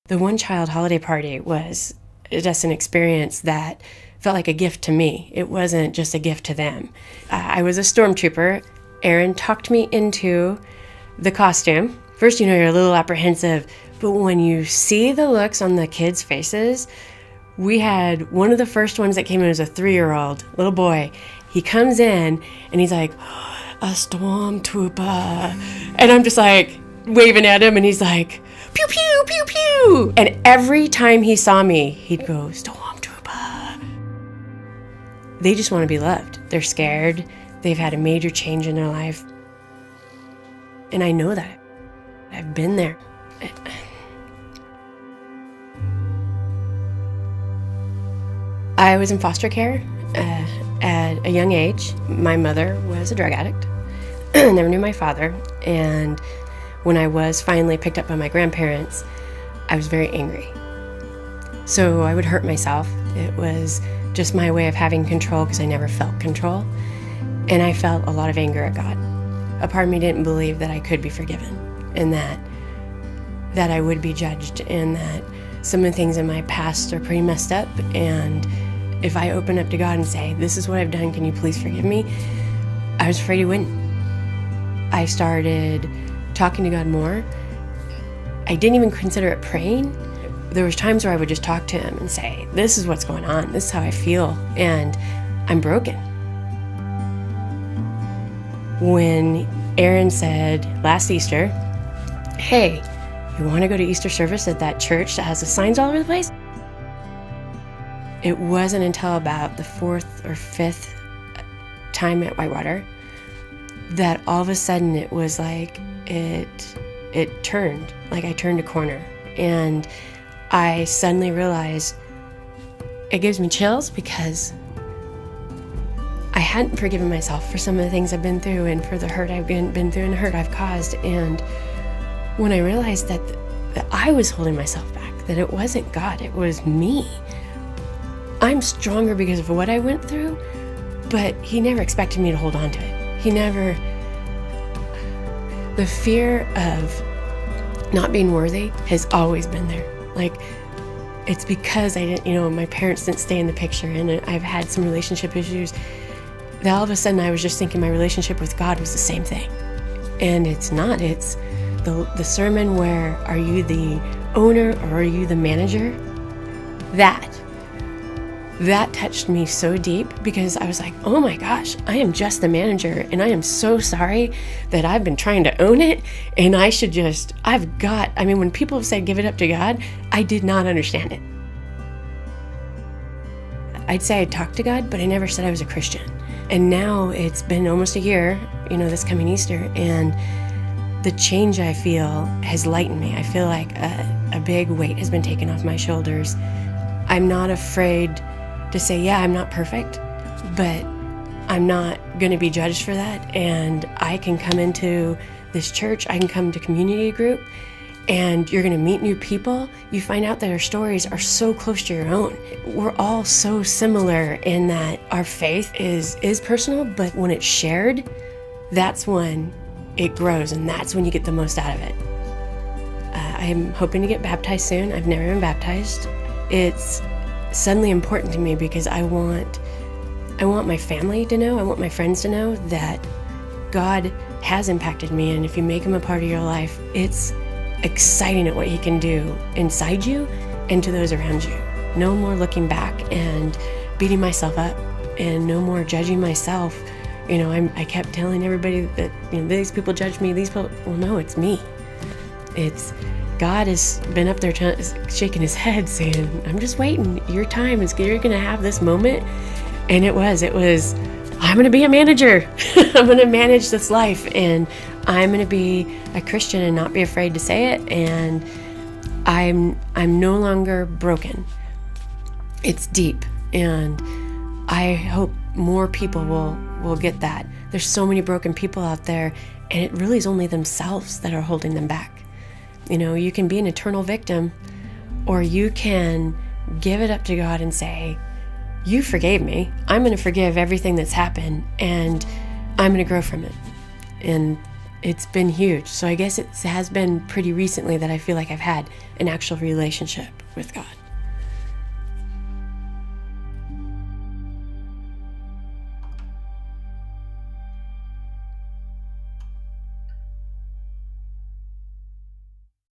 The one child holiday party was just an experience that felt like a gift to me. It wasn't just a gift to them. I was a stormtrooper. Aaron talked me into the costume. First, you're a little apprehensive, but when you see the looks on the kids' faces, we had one of the first ones that came in was a 3-year-old little boy. He comes in and he's like, a stormtrooper. And I'm just like waving at him and he's like, pew, pew, pew, pew. And every time he saw me, he'd go, stormtrooper. They just want to be loved. They're scared. They've had a major change in their life. And I know that. I've been there. I was in foster care at a young age. My mother was a drug addict. Never knew my father. And when I was finally picked up by my grandparents, I was very angry. So I would hurt myself. It was just my way of having control because I never felt control. And I felt a lot of anger at God. A part of me didn't believe that I could be forgiven and that I would be judged and that some of the things in my past are pretty messed up. And if I open up to God and say, this is what I've done, can you please forgive me? I was afraid he wouldn't. I started talking to God more. I didn't even consider it praying. There was times where I would just talk to him and say, this is what's going on. This is how I feel. And I'm broken. When Aaron said last Easter, hey, you want to go to Easter service at that church that has the signs all over the place? It wasn't until about the 4th or 5th time at Whitewater that all of a sudden it was like it turned, like I turned a corner. And I suddenly realized it gives me chills because I hadn't forgiven myself for some of the things I've been through and for the hurt I've been through and the hurt I've caused. And when I realized that I was holding myself back, that it wasn't God, it was me. I'm stronger because of what I went through, but he never expected me to hold on to it. He never. The fear of not being worthy has always been there. Like, it's because I didn't, my parents didn't stay in the picture and I've had some relationship issues that all of a sudden I was just thinking my relationship with God was the same thing. And it's not. It's the sermon where are you the owner or are you the manager? That touched me so deep because I was like, oh my gosh, I am just the manager and I am so sorry that I've been trying to own it and I should just, when people have said give it up to God, I did not understand it. I'd say I talked to God, but I never said I was a Christian. And now it's been almost a year, this coming Easter, and the change I feel has lightened me. I feel like a big weight has been taken off my shoulders. I'm not afraid to say, yeah, I'm not perfect, but I'm not going to be judged for that. And I can come into this church, I can come to community group, and you're going to meet new people. You find out that our stories are so close to your own. We're all so similar in that our faith is personal, but when it's shared, that's when it grows, and that's when you get the most out of it. I'm hoping to get baptized soon. I've never been baptized. It's suddenly important to me because I want my family to know, I want my friends to know that God has impacted me, and if you make him a part of your life, it's exciting at what he can do inside you and to those around you. No more looking back and beating myself up, and no more judging myself. I kept telling everybody that these people judge me, these people. Well, no, it's me. It's God has been up there shaking his head saying, I'm just waiting. Your time is, you're going to have this moment. And it was, I'm going to be a manager. I'm going to manage this life, and I'm going to be a Christian and not be afraid to say it. And I'm no longer broken. It's deep. And I hope more people will get that. There's so many broken people out there, and it really is only themselves that are holding them back. You can be an eternal victim, or you can give it up to God and say, you forgave me. I'm going to forgive everything that's happened, and I'm going to grow from it. And it's been huge. So I guess it has been pretty recently that I feel like I've had an actual relationship with God.